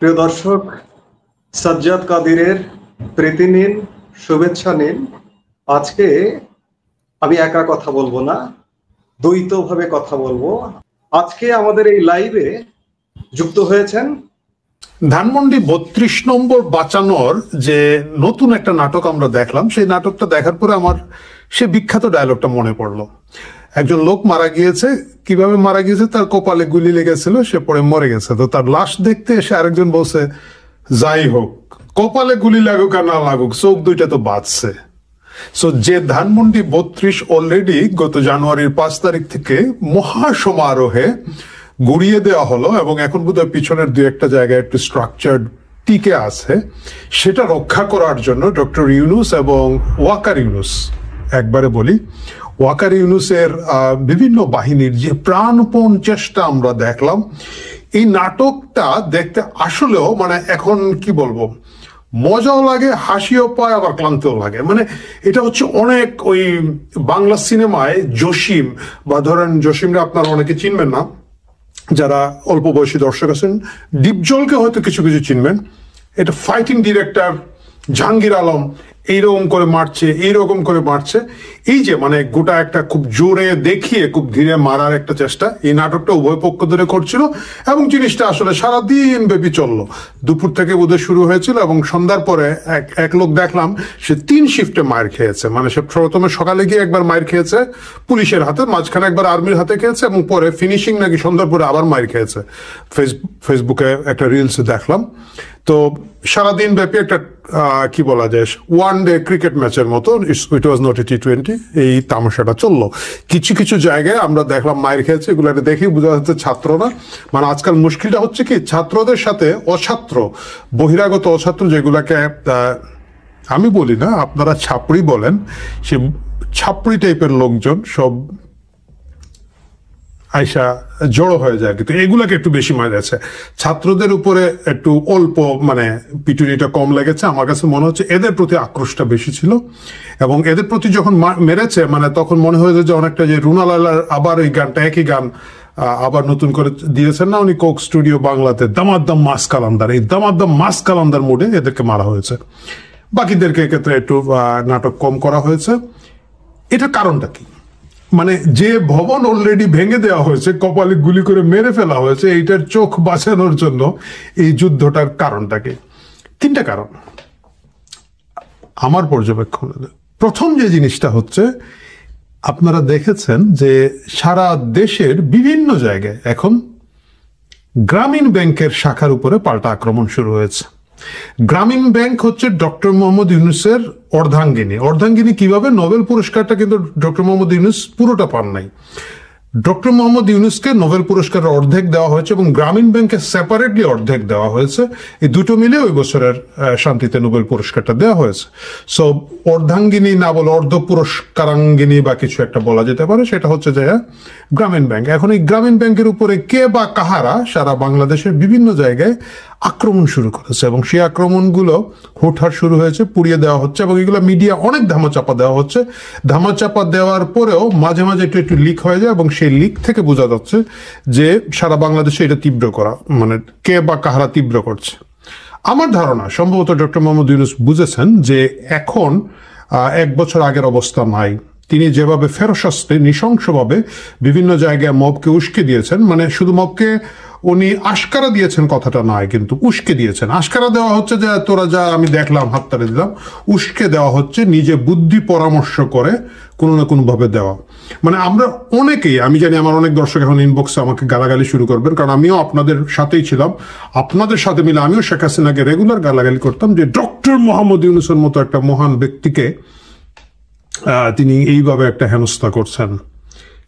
প্রিয় দর্শক, সাজ্জাদ কাদিরের প্রীতি নিন, শুভেচ্ছা নিন। আজকে আমি একা কথা বলবো না, দ্বৈতভাবে কথা বলবো। আজকে আমাদের এই লাইভে যুক্ত হয়েছেন ধানমন্ডি ৩২ নম্বর বাঁচানোর যে নতুন একটা নাটক আমরা দেখলাম, সেই নাটকটা দেখার পরে আমার সে বিখ্যাত ডায়লগটা মনে পড়লো। একজন লোক মারা গিয়েছে, কিভাবে মারা গিয়েছে, তার কপালে গুলি লেগেছিল, সে পরে মরে গেছে। তো তার লাশ দেখতে এসে আরেকজন বলছে, যাই হোক, কপালে গুলি লাগুক আর না লাগুক, চোখ দুইটা তো বাঁচছে। সো যে ধানমন্ডি ৩২ অলরেডি গত জানুয়ারির ৫ তারিখ থেকে মহাসমারোহে গুড়িয়ে দেওয়া হলো এবং এখন বোধহয় পিছনের দুই একটা জায়গায় একটু স্ট্রাকচার টিকে আছে, সেটা রক্ষা করার জন্য ডক্টর ইউনূস এবং ওয়াকার ইউনূস, একবারে বলি ওয়াকার ইউনূসের বিভিন্ন বাহিনীর যে প্রাণপণ চেষ্টা আমরা দেখলাম। এই নাটকটা দেখতে আসলেও মানে এখন কি বলবো, মজাও লাগে, হাসিও পায়, আবার ক্লান্তও লাগে। মানে এটা হচ্ছে অনেক ওই বাংলা সিনেমায় জসিম, বা ধরেন জসিমরা আপনারা অনেকে চিনবেন না, যারা অল্প বয়সী দর্শক আছেন, ডিপজলকে হয়তো কিছু কিছু চিনবেন। এটা ফাইটিং ডিরেক্টর জাহাঙ্গীর আলম এইরকম করে মারছে, এইরকম করে মারছে, এই যে মানে গোটা একটা খুব জোরে দেখিয়ে খুব ধীরে মারার একটা চেষ্টা, এই নাটকটা উভয় পক্ষ ধরে করছিল এবং জিনিসটা আসলে সারাদিন ব্যাপী চললো। দুপুর থেকে বোধহয় শুরু হয়েছিল এবং সন্ধ্যার পরে এক লোক দেখলাম সে ৩ শিফটে মার খেয়েছে। মানে সে প্রথমে সকালে গিয়ে একবার মার খেয়েছে পুলিশের হাতে, মাঝখানে একবার আর্মির হাতে খেয়েছে এবং পরে ফিনিশিং নাকি সন্ধ্যার পরে আবার মার খেয়েছে। ফেসবুকে একটা রিলসে দেখলাম। তো সারাদিন ব্যাপী একটা কি বলা যায়, ওয়ান ডে ক্রিকেট ম্যাচের মতো, ইট ওয়াজ নট এ টি-20, এই তামাশাটা চললো। কিছু কিছু জায়গায় আমরা দেখলাম মায়ের খেয়েছে, এগুলো দেখেই বোঝা যাচ্ছে ছাত্র না। মানে আজকাল মুশকিলটা হচ্ছে কি, ছাত্রদের সাথে অছাত্র, বহিরাগত অছাত্র, যেগুলাকে আমি বলি না, আপনারা ছাপড়ি বলেন, সে ছাপড়ি টাইপের লোকজন সব আইসা জড়ো হয়ে যায়, কিন্তু এগুলাকে একটু বেশি মার আছে। ছাত্রদের উপরে একটু অল্প মানে পিটুনিটা কম লেগেছে। আমার কাছে মনে হচ্ছে এদের প্রতি আক্রোশটা বেশি ছিল এবং এদের প্রতি যখন মেরেছে মানে তখন মনে হয়েছে যে অনেকটা যে রুনা লালার আবার এই গানটা, একই গান আবার নতুন করে দিয়েছেন না উনি কোক স্টুডিও বাংলাতে, দামাদ্দাম মাস কালান্দার, এই দামাদ্দাম মাস কালান্দার মোডে এদেরকে মারা হয়েছে। বাকিদেরকে এক্ষেত্রে একটু নাটক কম করা হয়েছে। এটার কারণটা কি? মানে যে ভবন অলরেডি ভেঙে দেওয়া হয়েছে, কপালে গুলি করে মেরে ফেলা হয়েছে, এইটার চোখ বাঁচানোর জন্য এই যুদ্ধটার কারণটা কি? 3টা কারণ আমার পর্যবেক্ষণে। প্রথম যে জিনিসটা হচ্ছে, আপনারা দেখেছেন যে সারা দেশের বিভিন্ন জায়গায় এখন গ্রামীণ ব্যাংকের শাখার উপরে পাল্টা আক্রমণ শুরু হয়েছে। গ্রামীণ ব্যাংক হচ্ছে ডক্টর মোহাম্মদ ইউনূসের অর্ধাঙ্গিনী। অর্ধাঙ্গিনী কিভাবে? নোবেল পুরস্কারটা কিন্তু ডক্টর মোহাম্মদ ইউনূস পুরোটা পান নাই। ডক্টর মোহাম্মদ ইউনূসকে নোবেল পুরস্কারের অর্ধেক দেওয়া হয়েছে এবং গ্রামীণ ব্যাংকে সেপারেটলি অর্ধেক দেওয়া হয়েছে। এই দুটো মিলে ওই বছরের শান্তিতে নোবেল পুরস্কারটা দেওয়া হয়েছে। সো অর্ধাঙ্গিনী না বলে অর্ধ পুরস্কারাঙ্গিনী বা কিছু একটা বলা যেতে পারে, সেটা হচ্ছে যে গ্রামীণ ব্যাংক। এখন এই গ্রামীণ ব্যাংকের উপরে কে বা কাহারা সারা বাংলাদেশের বিভিন্ন জায়গায় আক্রমণ শুরু করেছে এবং সেই আক্রমণগুলো হুটহাট শুরু হয়েছে, পুড়িয়ে দেওয়া হচ্ছে এবং এগুলো মিডিয়া অনেক ধামাচাপা দেওয়া হচ্ছে। ধামাচাপা দেওয়ার পরেও মাঝে মাঝে একটু একটু লিক হয়ে যায় এবং সেই লিক থেকে বোঝা যাচ্ছে যে সারা বাংলাদেশে এটা তীব্র করা, মানে কে বা কাহারা তীব্র করছে। আমার ধারণা সম্ভবত ডক্টর মোহাম্মদ ইউনূস বুঝেছেন যে এখন 1 বছর আগের অবস্থা নাই। তিনি যেভাবে ফেরোসাস্তে নৃশংসভাবে বিভিন্ন জায়গায় মবকে উস্কে দিয়েছেন, মানে শুধু মবকে উনি আশকারা দিয়েছেন কথাটা নয়, কিন্তু উস্কে দিয়েছেন। আশকারা দেওয়া হচ্ছে যে তোরা যা, আমি দেখলাম, হাততালি দিলাম। উস্কে দেওয়া হচ্ছে নিজে বুদ্ধি পরামর্শ করে কোনো না কোনো ভাবে দেওয়া। মানে আমরা অনেকেই, আমি জানি আমার অনেক দর্শক এখন ইনবক্সে আমাকে গালাগালি শুরু করবেন, কারণ আমিও আপনাদের সাথেই ছিলাম, আপনাদের সাথে মিলে আমিও শেখ হাসিনাকে রেগুলার গালাগালি করতাম যে ডক্টর মোহাম্মদ ইউনূসের মতো একটা মহান ব্যক্তিকে তিনি এইভাবে একটা হেনস্থা করছেন।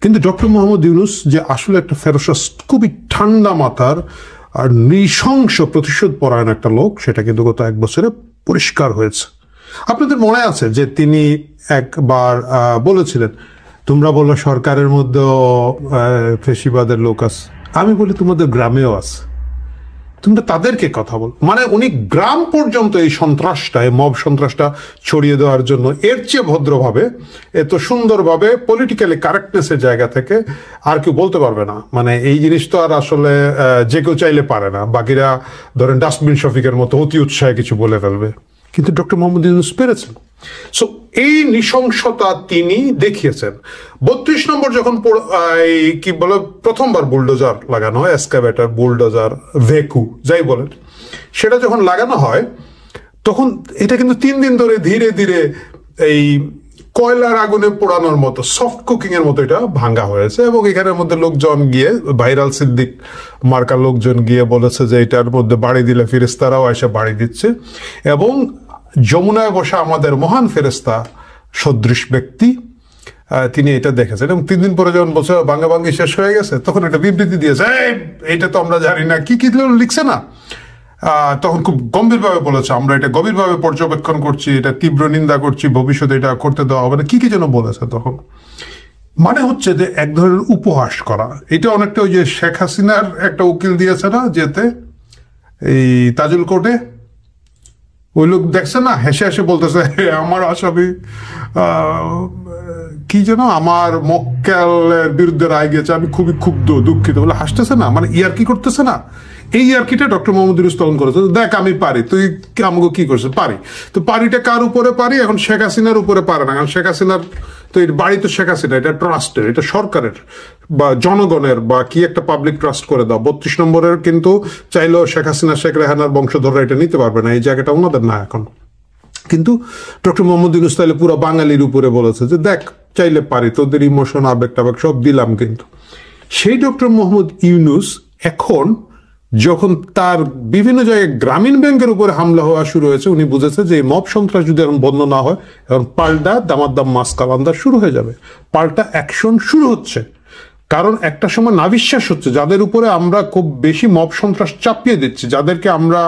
কিন্তু ডক্টর মোহাম্মদ ইউনূস যে আসলে একটা ফেরোসাস্ট, খুবই ঠান্ডা মাথার আর নৃশংস প্রতিশোধ পরায়ণ একটা লোক, সেটা কিন্তু গত 1 বছরে পরিষ্কার হয়েছে। আপনাদের মনে আছে যে তিনি একবার বলেছিলেন, তোমরা বলো সরকারের মধ্যে ফেসিবাদের লোক আছে, আমি বলি তোমাদের গ্রামেও আছে। তোমরা তাদেরকে কথা বল। মানে উনি গ্রাম পর্যন্ত এই সন্ত্রাসটা, এই মব সন্ত্রাসটা ছড়িয়ে দেওয়ার জন্য এর চেয়ে ভদ্রভাবে, এত সুন্দরভাবে পলিটিক্যালি কারেক্টনেসের জায়গা থেকে আর কেউ বলতে পারবে না। মানে এই জিনিস তো আর আসলে যে কেউ চাইলে পারে না। বাকিরা ধরেন ডাস্টবিন শফিকের মতো অতি উৎসাহে কিছু বলে ফেলবে, কিন্তু ডক্টর মোহাম্মদ ইউনূস পেরেছেন। সো এই নৃশংসতা তিনি দেখিয়েছেন। 32 নম্বর যখন কি বলে প্রথমবার বুলডোজার লাগানো হয়, এসকাভেটর, বুলডোজার, ভেকু যাই বলেন, সেটা যখন লাগানো হয় তখন এটা কিন্তু 3 দিন ধরে ধীরে ধীরে এই কয়লার আগুনে পোড়ানোর মতো, সফট কুকিং এর মতো এটা ভাঙ্গা হয়েছে। এবং এখানের মধ্যে লোকজন গিয়ে, ভাইরাল সিদ্দিক মার্কার লোকজন গিয়ে বলেছে যে এটার মধ্যে বাড়ি দিলে ফেরেশতারাও এসে বাড়ি দিচ্ছে। এবং যমুনায় বসা আমাদের মহান ফেরেশতা সদৃশ ব্যক্তি তিনি এটা দেখেছেন। এবং 3 দিন পরে যখন বলছে ভাঙ্গাভাঙ্গি শেষ হয়ে গেছে, তখন একটা বিবৃতি দিয়েছে, এইটা তো আমরা জানি না, কি কি লিখছে না। তখন খুব গম্ভীরভাবে বলেছে, আমরা এটা গভীরভাবে পর্যবেক্ষণ করছি, এটা তীব্র নিন্দা করছি, ভবিষ্যতে এটা করতে দেওয়া হবে না, কি কি যেন বলেছে তখন। মানে হচ্ছে যে এক ধরনের উপহাস করা। এটা অনেকটা ওই যে শেখ হাসিনার একটা উকিল দিয়েছে না যেতে, এই তাজুল কোর্টে, ওই লোক দেখছে না, হেসে হেসে বলতেছে আমার আসামি কি যেন আমার মক্কেলের বিরুদ্ধে রায় গেছে, আমি খুবই ক্ষুব্ধ দুঃখিত বলে হাসতেছে না, মানে ইয়ার্কি করতেছে না। এই ইয়ার্কিটা ডক্টর মোহাম্মদ ইউনূস তখন করেছে, দেখ আমি পারি, তুই আমাকে কি করছিস, পারি। তো পারিটা কার উপরে পারি, এখন শেখ হাসিনার উপরে পারে না, কারণ শেখ হাসিনার তো এর বাড়ি তো শেখ হাসিনা, এটা ট্রাস্টের, এটা সরকারের বা জনগণের বা কি একটা পাবলিক ট্রাস্ট করে দাও। 32 নম্বরের কিন্তু চাইলেও শেখ হাসিনা, শেখ রেহানার বংশধররা এটা নিতে পারবে না, এই জায়গাটা ওনাদের না এখন। কিন্তু ডক্টর মোহাম্মদ ইউনূস তাইলে পুরো বাঙালির উপরে বলেছে যে দেখ চাইলে পারি, তোদের ইমোশন আবেগ টাবেগ সব দিলাম। কিন্তু সেই ডক্টর মোহাম্মদ ইউনূস এখন যখন তার বিভিন্ন জায়গায় গ্রামীণ ব্যাংকের উপরে হামলা হওয়া শুরু হয়েছে, উনি বুঝেছে যে এই মব সন্ত্রাস যদি এখন বন্ধ না হয়, এখন পাল্টা দামাদ্দাম মাস কালান্দা শুরু হয়ে যাবে, পাল্টা অ্যাকশন শুরু হচ্ছে। কারণ একটা সময় নাবিশ্বাস হচ্ছে, যাদের উপরে আমরা খুব বেশি মব সন্ত্রাস চাপিয়ে দিচ্ছি, যাদেরকে আমরা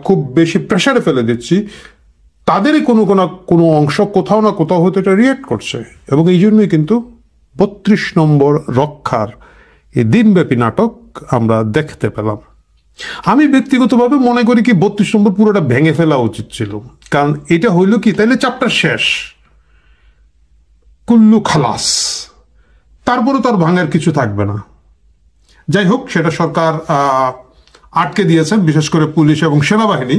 খুব বেশি প্রেসারে ফেলে দিচ্ছি, তাদেরই কোনো অংশ কোথাও না কোথাও হয়তো এটা রিয়েক্ট করছে। এবং এই জন্যই কিন্তু 32 নম্বর রক্ষার এই দিনব্যাপী নাটক আমরা দেখতে পেলাম। আমি ব্যক্তিগতভাবে মনে করি কি 32 নম্বর পুরোটা ভেঙে ফেলা উচিত ছিল। কারণ এটা হইল কি, তাইলে চ্যাপ্টার শেষ, কুল্লু খালাস, তারপরে তার ভাঙার কিছু থাকবে না। যাই হোক, সেটা সরকার আটকে দিয়েছেন, বিশেষ করে পুলিশ এবং সেনাবাহিনী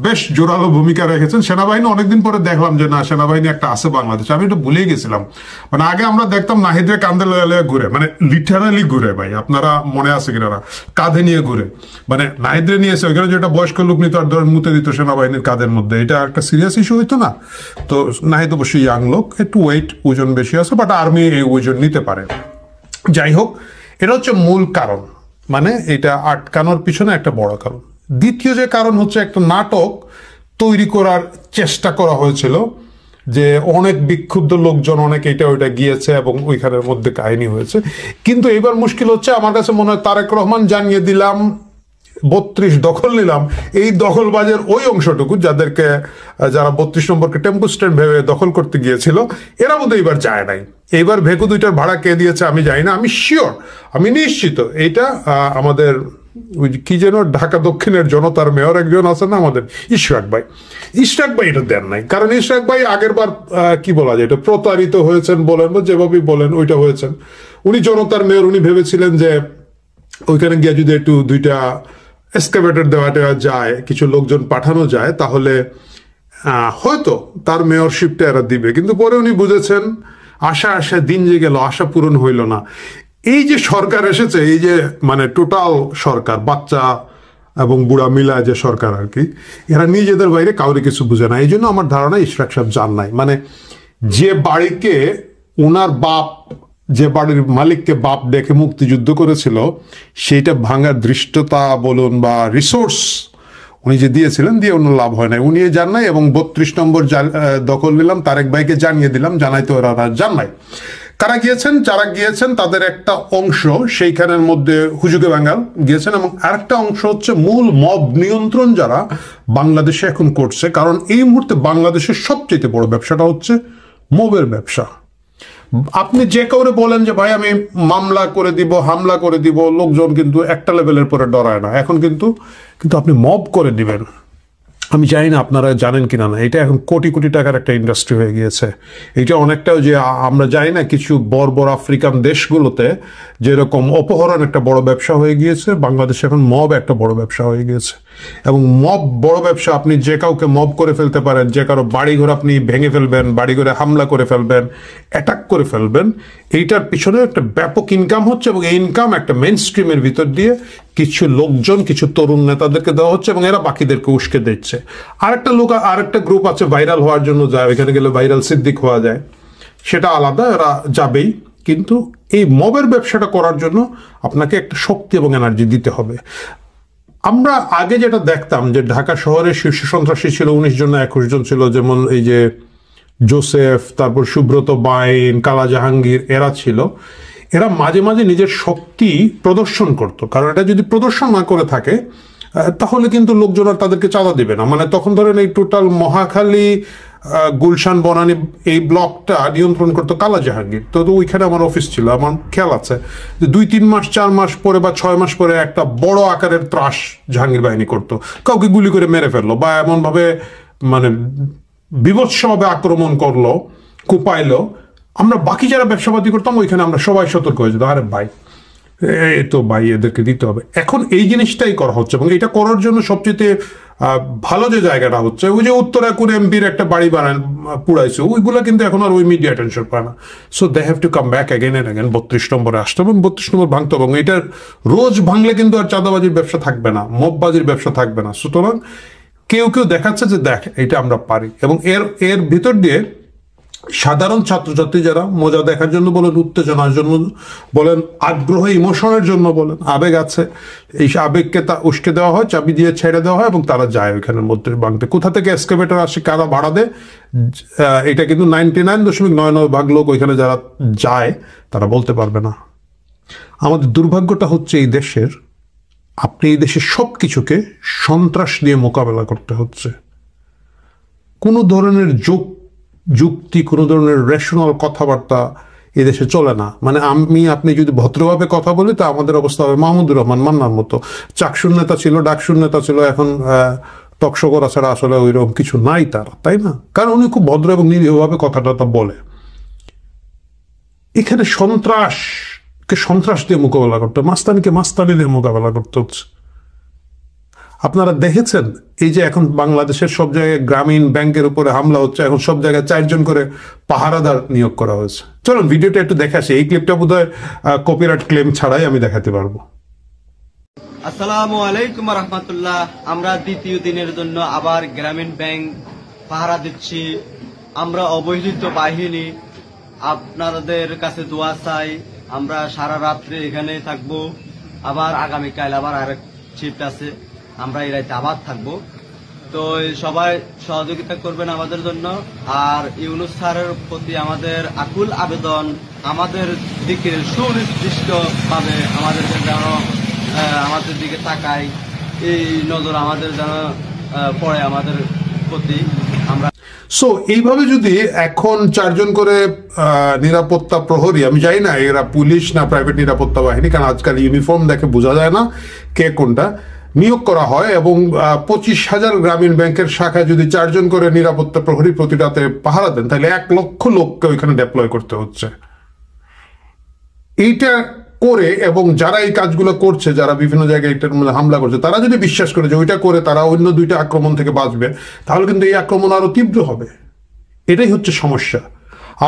বেশ জোরালো ভূমিকা রেখেছেন। সেনাবাহিনী অনেকদিন পরে দেখলাম যে না, সেনাবাহিনী একটা আছে বাংলাদেশে, আমি এটা ভুলেই গেছিলাম। মানে আগে আমরা দেখতাম নাহিদরে কান্দে লয়ে ঘুরে, মানে লিটারালি ঘুরে, ভাই আপনারা মনে আছে কিনা, কাঁধে নিয়ে ঘুরে, মানে নাহিদরে নিয়েছে ওইখানে যেটা বয়স্ক লোক নিত আর ধরেন মুতে দিত সেনাবাহিনীর কাঁধের মধ্যে, এটা একটা সিরিয়াস ইস্যু হইতো না। তো নাহিদ অবশ্যই ইয়াং লোক, একটু ওয়েট ওজন বেশি আছে, বাট আর্মি এই ওজন নিতে পারে। যাই হোক, এটা হচ্ছে মূল কারণ, মানে এটা আটকানোর পিছনে একটা বড় কারণ। দ্বিতীয় যে কারণ হচ্ছে, একটা নাটক তৈরি করার চেষ্টা করা হয়েছিল, যে অনেক বিক্ষুব্ধ লোকজন অনেক এটা ওইটা গিয়েছে এবং ওইখানের মধ্যে কাহিনী হয়েছে। কিন্তু এবার মুশকিল হচ্ছে, আমার কাছে মনে হয় তারেক রহমান জানিয়ে দিলাম 32 দখল নিলাম, এই দখলবাজের ওই অংশটুকু যারা 32 নম্বরকে টেম্পো স্ট্যান্ড ভেবে দখল করতে গিয়েছিল, এরা বোধহয় এবার যায় নাই। এইবার ভেকু 2টার ভাড়া কে দিয়েছে আমি জানি না, আমি শিওর, আমি নিশ্চিত এইটা আমাদের কি যেন ঢাকা দক্ষিণের জনতার মেয়র একজন আছেন না আমাদের, ইশরাক ভাই এটা দেন নাই। কারণ ইশরাক ভাই আগের বার কি বলা যায়, এটা প্রতারিত হয়েছেন বলেন বা যেভাবেই বলেন, ওইটা হয়েছেন। উনি জনতার মেয়র, উনি ভেবেছিলেন যে ওইখানে গিয়ে যদি একটু 2টা এক্সকাভেটর দেওয়া যায়, কিছু লোকজন পাঠানো যায়, তাহলে হয়তো তার মেয়রশিপটা এরা দিবে। কিন্তু পরে উনি বুঝেছেন, আশা দিন যে গেল, আশা পূরণ হইল না। এই যে সরকার এসেছে, এই যে মানে টোটাল সরকার, বাচ্চা এবং বুড়া মিলা যে সরকার আর কি, এরা নিজেদের বাইরে কাউরে কিছু বুঝে না। এই জন্য আমার ধারণা ইশরাক সাহেব জান নাই। মানে যে বাড়িকে ওনার বাপ, যে বাড়ির মালিককে বাপ ডেকে মুক্তিযুদ্ধ করেছিল, সেইটা ভাঙার দৃষ্টতা বলুন বা রিসোর্স উনি যে দিয়েছিলেন, দিয়ে অন্য লাভ হয় নাই, উনি জান নাই। এবং 32 নম্বর দখল নিলাম, তারেক ভাইকে জানিয়ে দিলাম, জানাইতে ওরা জান নাই। কারা গিয়েছেন, যারা গিয়েছেন তাদের একটা অংশ সেইখানের মধ্যে হুজুগে বাঙ্গাল গিয়েছেন, এবং আরেকটা অংশ হচ্ছে মূল মব নিয়ন্ত্রণ যারা বাংলাদেশে এখন করছে। কারণ এই মুহূর্তে বাংলাদেশের সবচেয়ে বড় ব্যবসাটা হচ্ছে মবের ব্যবসা। আপনি যে কাউরে বলেন যে ভাই আমি মামলা করে দিব, হামলা করে দিব, লোকজন কিন্তু একটা লেভেলের পরে ডরায় না। এখন কিন্তু আপনি মব করে দিবেন, আমি জানি না আপনারা জানেন কিনা না, এটা এখন কোটি কোটি টাকার একটা ইন্ডাস্ট্রি হয়ে গিয়েছে। এটা অনেকটাও যে আমরা জানি না কিছু বড় বড় আফ্রিকান দেশগুলোতে যেরকম অপহরণ একটা বড় ব্যবসা হয়ে গিয়েছে, বাংলাদেশে এখন মব একটা বড় ব্যবসা হয়ে গিয়েছে। এবং মব বড় ব্যবসা, আপনি যে কাউকে মব করে ফেলতে পারেন, যে কারো বাড়িঘর আপনি ভেঙে ফেলবেন, বাড়িঘরে হামলা করে ফেলবেন, অ্যাটাক করে ফেলবেন। এইটার পিছনে একটা ব্যাপক ইনকাম হচ্ছে এবং এই ইনকাম একটা মেইন স্ট্রিমের ভিতর দিয়ে কিছু লোকজন, কিছু তরুণ নেতাদেরকে দেওয়া হচ্ছে এবং এরা বাকিদেরকে উস্কে দিচ্ছে। আরেকটা গ্রুপ আছে ভাইরাল হওয়ার জন্য যায়, ওইখানে গেলে ভাইরাল সিদ্দিক হওয়া যায়, সেটা আলাদা, এরা যাবেই। কিন্তু এই মবের ব্যবসাটা করার জন্য আপনাকে একটা শক্তি এবং এনার্জি দিতে হবে। আমরা আগে যেটা দেখতাম যে ঢাকা শহরের শীর্ষ সন্ত্রাসী ছিল 19 জন না 21 জন ছিল, যেমন এই যে জোসেফ, তারপর সুব্রত বাইন, কালা জাহাঙ্গীর, এরা ছিল। এরা মাঝে মাঝে নিজের শক্তি প্রদর্শন করত, কারণ এটা যদি প্রদর্শন না করে থাকে তাহলে কিন্তু লোকজন আর তাদেরকে চাঁদা দিবে না। মানে তখন ধরেন এই টোটাল মহাখালী, গুলশান, বনানী এই ব্লকটা নিয়ন্ত্রণ করতো কালা জাহাঙ্গীর। তো ওইখানে আমার অফিস ছিল, আমার খেয়াল আছে যে 2-3 মাস 4 মাস পরে বা 6 মাস পরে একটা বড় আকারের ত্রাস জাহাঙ্গীর বাহিনী করতো, কাউকে গুলি করে মেরে ফেললো বা এমনভাবে মানে বিভৎসভাবে আক্রমণ করলো, কুপাইলো। আমরা বাকি যারা ব্যবসাপাতি করতাম ওইখানে আমরা সবাই সতর্ক হয়ে যেত, আরে ভাই এই তো ভাই এদেরকে দিতে হবে। এখন এই জিনিসটাই করা হচ্ছে এবং এটা করার জন্য সবচেয়ে ভালো যে জায়গাটা হচ্ছে, ওই যে উত্তরা করে এমপির একটা বাড়ি পুড়াইছে, ওইগুলো কিন্তু এখন আর ওই মিডিয়া অ্যাটেনশন পায় না। So they have to come back again and again 32 নম্বরে আসতে এবং 32 নম্বর ভাঙতে হবে। এবং এটার রোজ ভাঙলে কিন্তু আর চাঁদাবাজির ব্যবসা থাকবে না, মববাজির ব্যবসা থাকবে না। সুতরাং কেউ দেখাচ্ছে যে দেখ এটা আমরা পারি। এবং এর ভিতর দিয়ে সাধারণ ছাত্রছাত্রী যারা মজা দেখার জন্য বলেন, উত্তেজনার জন্য বলেন, আগ্রহ ইমোশনের জন্য বলেন, আবেগ আছে, এই আবেগকে তা উস্কে দেওয়া হয়, চাবি দিয়ে ছেড়ে দেওয়া হয় এবং তারা যায় ওইখানের মধ্যে ভাঙতে। কোথা থেকে এক্সকেভেটর আসে, কারা ভাড়া দেয়, এটা কিন্তু 99.99% লোক ওইখানে যারা যায় তারা বলতে পারবে না। আমাদের দুর্ভাগ্যটা হচ্ছে এই দেশের, আপনি এই দেশের সব কিছুকে সন্ত্রাস দিয়ে মোকাবেলা করতে হচ্ছে। কোনো ধরনের যুক্তি, কোনো ধরনের রেশনাল কথাবার্তা এদেশে চলে না। মানে আপনি যদি ভদ্রভাবে কথা বলি তা আমাদের অবস্থা হবে মাহমুদুর রহমান মান্নার মতো, চাকসুর নেতা ছিল, ডাকসুর নেতা ছিল, এখন টকশো করা ছাড়া আসলে ওইরকম কিছু নাই তার, তাই না? কারণ উনি খুব ভদ্র এবং নিরীহভাবে কথাটা বলে। এখানে সন্ত্রাসকে সন্ত্রাস দিয়ে মোকাবেলা করতে, মাস্তানিকে মাস্তানি দিয়ে মোকাবেলা করতে হচ্ছে। আপনারা দেখেছেন এই যে এখন বাংলাদেশের সব জায়গায় গ্রামীণ ব্যাংকের উপরে হামলা হচ্ছে, এখন সব জায়গায় 4 জন করে পাহারাদার নিয়োগ করা হয়েছে। চলুন ভিডিওটা একটু দেখে আসি। এই ক্লিপটা বোধহয় কপিরাইট ক্লেম ছাড়াই আমি দেখাতে পারবো। আসসালামু আলাইকুম রহমতুল্লাহ। আমরা দ্বিতীয় দিনের জন্য আবার গ্রামীণ ব্যাংক পাহারা দিচ্ছি। আমরা অবহেলিত বাহিনী, আপনাদের কাছে দোয়া চাই। আমরা সারা রাত্রে এখানে থাকবো, আবার আগামীকাল আবার আরেক শিফট আছে, আমরা এই রাতে আবার থাকবো। তো সবাই সহযোগিতা করবেন আমাদের জন্য। আর ইউনূস স্যারের প্রতি আমাদের আকুল আবেদন, আমাদের দিকে সুনির্দিষ্টভাবে আমাদেরকে যেন আমাদের দিকে তাকায়, এই নজর আমাদের যেন পড়ে আমাদের প্রতি। আমরা এইভাবে যদি এখন 4 জন করে নিরাপত্তা প্রহরী, আমি জানি না এরা পুলিশ না প্রাইভেট নিরাপত্তা বাহিনী, কারণ আজকাল ইউনিফর্ম দেখে বোঝা যায় না কে কোনটা, নিয়োগ করা হয় এবং 25,000 গ্রামীণ ব্যাংকের শাখায় যদি 4 জন করে নিরাপত্তা প্রহরী প্রতি রাতে পাহারা দেন, তাহলে 1 লক্ষ লোককে ওইখানে ডেপ্লয় করতে হচ্ছে। এইটা করে এবং যারা এই কাজগুলো করছে, যারা বিভিন্ন জায়গায় এটার মধ্যে হামলা করছে, তারা যদি বিশ্বাস করে যে ওইটা করে তারা অন্য 2টা আক্রমণ থেকে বাঁচবে, তাহলে কিন্তু এই আক্রমণ আরো তীব্র হবে। এটাই হচ্ছে সমস্যা।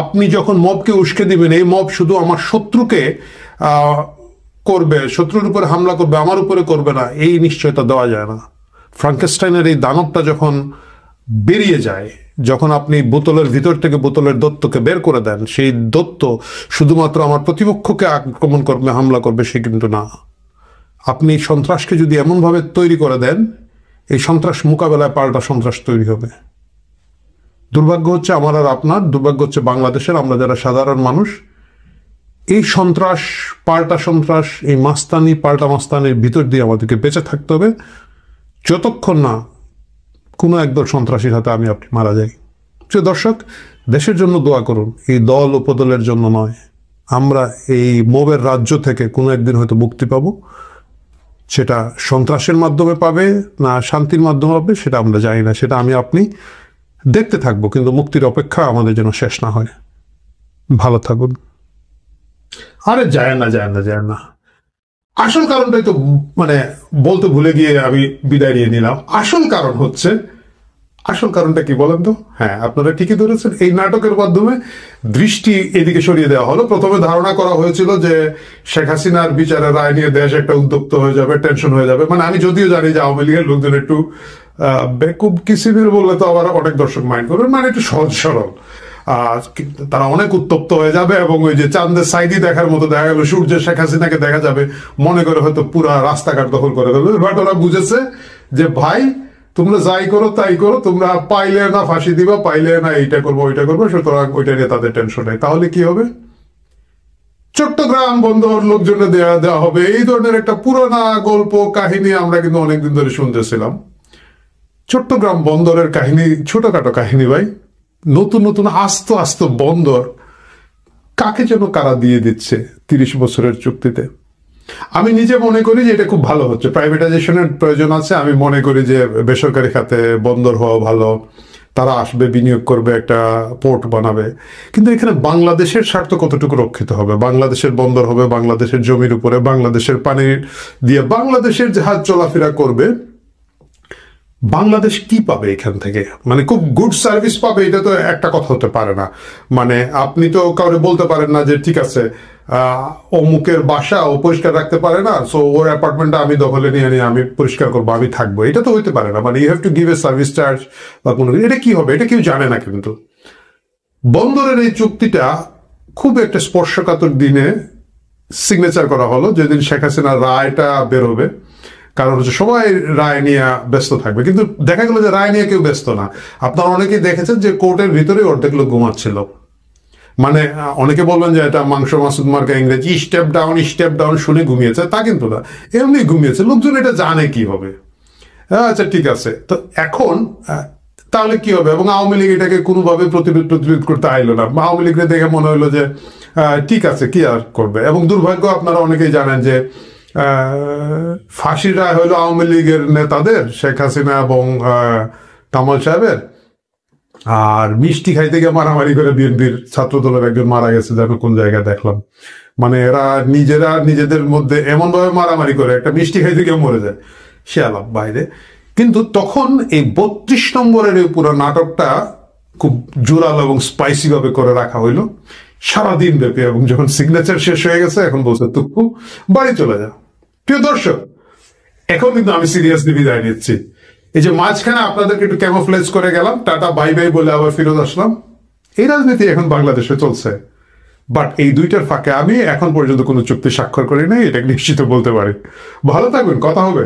আপনি যখন মবকে উস্কে দিবেন, এই মব শুধু আমার শত্রুকে করবে, শত্রুর উপরে হামলা করবে, আমার উপরে করবে না, এই নিশ্চয়তা দেওয়া যায় না। ফ্রাঙ্কেনস্টাইনের এই দানবটা যখন বেরিয়ে যায়, যখন আপনি বোতলের ভিতর থেকে বোতলের দত্তকে বের করে দেন, সেই দত্ত শুধুমাত্র আমার প্রতিপক্ষকে আক্রমণ করবে, হামলা করবে, সে কিন্তু না। আপনি সন্ত্রাসকে যদি এমনভাবে তৈরি করে দেন, এই সন্ত্রাস মোকাবেলায় পাল্টা সন্ত্রাস তৈরি হবে। দুর্ভাগ্য হচ্ছে আমার আর আপনার, দুর্ভাগ্য হচ্ছে বাংলাদেশের, আমরা যারা সাধারণ মানুষ, এই সন্ত্রাস, পাল্টা সন্ত্রাস, এই মাস্তানি, পাল্টা মাস্তানির ভিতর দিয়ে আমাদেরকে বেঁচে থাকতে হবে যতক্ষণ না কোনো একদল সন্ত্রাসীর হাতে আমি আপনি মারা যাই। দর্শক, দেশের জন্য দোয়া করুন, এই দল উপদলের জন্য নয়। আমরা এই মোবের রাজ্য থেকে কোনো একদিন হয়তো মুক্তি পাবো, সেটা সন্ত্রাসের মাধ্যমে পাবে না শান্তির মাধ্যমে পাবে সেটা আমরা জানি না, সেটা আমি আপনি দেখতে থাকবো, কিন্তু মুক্তির অপেক্ষা আমাদের যেন শেষ না হয়। ভালো থাকুন। আরে যায় না, আসল কারণটাই তো মানে বলতে ভুলে গিয়ে আমি বিদায় নিয়ে নিলাম। আসল কারণটা কি বলেন তো? হ্যাঁ, আপনারা ঠিকই ধরেছেন, এই নাটকের মাধ্যমে দৃষ্টি এদিকে সরিয়ে দেওয়া হলো। প্রথমে ধারণা করা হয়েছিল যে শেখ হাসিনার বিচারের রায় নিয়ে দেশ একটা উত্তপ্ত হয়ে যাবে, টেনশন হয়ে যাবে। মানে আমি যদিও জানি যে আওয়ামী লীগের লোকজন একটু বেকুব কিসিমের বললে তো আবার অনেক দর্শক মাইন্ড করবে, মানে একটু সহজ সরল, তারা অনেক উত্তপ্ত হয়ে যাবে এবং ওই যে চাঁদের সাইডি দেখার মতো দেখা গেল সূর্যের শেখ হাসিনাকে দেখা যাবে, মনে করে হয়তো পুরা রাস্তাঘাট দখল করে দেবে। বাট ওরা বুঝেছে যে ভাই তোমরা যাই করো তাই করো, তোমরা পাইলে না ফাঁসি দিবা, পাইলে না এইটা করবো ওইটা করবো, সুতরাং ওইটা নিয়ে তাদের টেনশন নেই। তাহলে কি হবে? চট্টগ্রাম বন্দর লোকজনে দেওয়া হবে, এই ধরনের একটা পুরোনা গল্প কাহিনী আমরা কিন্তু অনেকদিন ধরে শুনতেছিলাম। চট্টগ্রাম বন্দরের কাহিনী ছোটখাটো কাহিনী ভাই, নতুন নতুন আস্ত বন্দর কাকে যেন কারা দিয়ে দিচ্ছে 30 বছরের চুক্তিতে। আমি নিজে মনে করি যে এটা খুব ভালো হচ্ছে, প্রাইভেটাইজেশনের প্রয়োজন আছে। আমি মনে করি যে বেসরকারি খাতে বন্দর হওয়া ভালো, তারা আসবে, বিনিয়োগ করবে, একটা পোর্ট বানাবে। কিন্তু এখানে বাংলাদেশের স্বার্থ কতটুকু রক্ষিত হবে? বাংলাদেশের বন্দর হবে বাংলাদেশের জমির উপরে, বাংলাদেশের পানি দিয়ে বাংলাদেশের জাহাজ চলাফেরা করবে। বাংলাদেশ কি পাবে এখান থেকে? মানে খুব গুড সার্ভিস পাবে, এটা তো একটা কথা হতে পারে না। মানে আপনি তো কাউকে বলতে পারেন না যে ঠিক আছে অমুকের বাসা ও পরিষ্কার রাখতে পারে না, সো ওর অ্যাপার্টমেন্টটা আমি দখলে নিয়ে আমি পরিষ্কার করবো, আমি থাকবো, এটা তো হইতে পারে না। মানে you have to give a service charge বা কোনো, এটা কি হবে এটা কেউ জানে না। কিন্তু বন্দরের এই চুক্তিটা খুব একটা স্পর্শকাতর দিনে সিগনেচার করা হলো, যেদিন শেখ হাসিনার রায়টা বেরোবে। কারণ হচ্ছে সবাই রায় নিয়ে ব্যস্ত থাকবে, কিন্তু দেখা গেল যে রায় নিয়ে কেউ ব্যস্ত না। আপনারা অনেকেই দেখেছেন যে কোর্টের ভিতরে অর্ধেক লোক ঘুমাচ্ছিল। মানে অনেকে বলবেন যে এটা মাংস মাসুদ মার্কা ইংরেজি স্টেপ ডাউন শুনে ঘুমিয়েছে, তা কিন্তু না, এমনি ঘুমিয়েছে। লোকজন এটা জানে কি হবে। আচ্ছা ঠিক আছে, তো এখন তাহলে কি হবে? এবং আওয়ামী লীগ এটাকে কোনোভাবে প্রতিরোধ করতে আইলো না। আওয়ামী লীগকে দেখে মনে হলো যে ঠিক আছে, কি আর করবে। এবং দুর্ভাগ্য, আপনারা অনেকেই জানেন যে ফাঁসির রায় হলো আওয়ামী লীগের নেতাদের, শেখ হাসিনা এবং কামাল সাহেবের। আর মিষ্টি খাইতে গিয়ে মারামারি করে বিএনপির ছাত্র দলের একজন মারা গেছে, যেন কোন জায়গায় দেখলাম। মানে এরা নিজেদের মধ্যে এমন ভাবে মারামারি করে, একটা মিষ্টি খাইতে গিয়ে মরে যায়, সে আলাপ বাইরে। কিন্তু তখন এই 32 নম্বরের এই পুরো নাটকটা খুব জোরালো এবং স্পাইসি ভাবে করে রাখা হইলো সারাদিন ব্যাপী। এবং যখন সিগনেচার শেষ হয়ে গেছে, এখন বলছে তুকু বাড়ি চলে যা। প্রিয় দর্শক, এখন কিন্তু আমি সিরিয়াসলি বিদায় নিচ্ছি। এই যে মাঝখানে আপনাদেরকে একটু ক্যামোফ্লেজ করে গেলাম, টাটা বাই বাই বলে আবার ফিরত আসলাম, এই রাজনীতি এখন বাংলাদেশে চলছে। বাট এই দুইটার ফাঁকে আমি এখন পর্যন্ত কোনো চুক্তি স্বাক্ষর করি নাই, এটা নিশ্চিত বলতে পারি। ভালো থাকবেন, কথা হবে।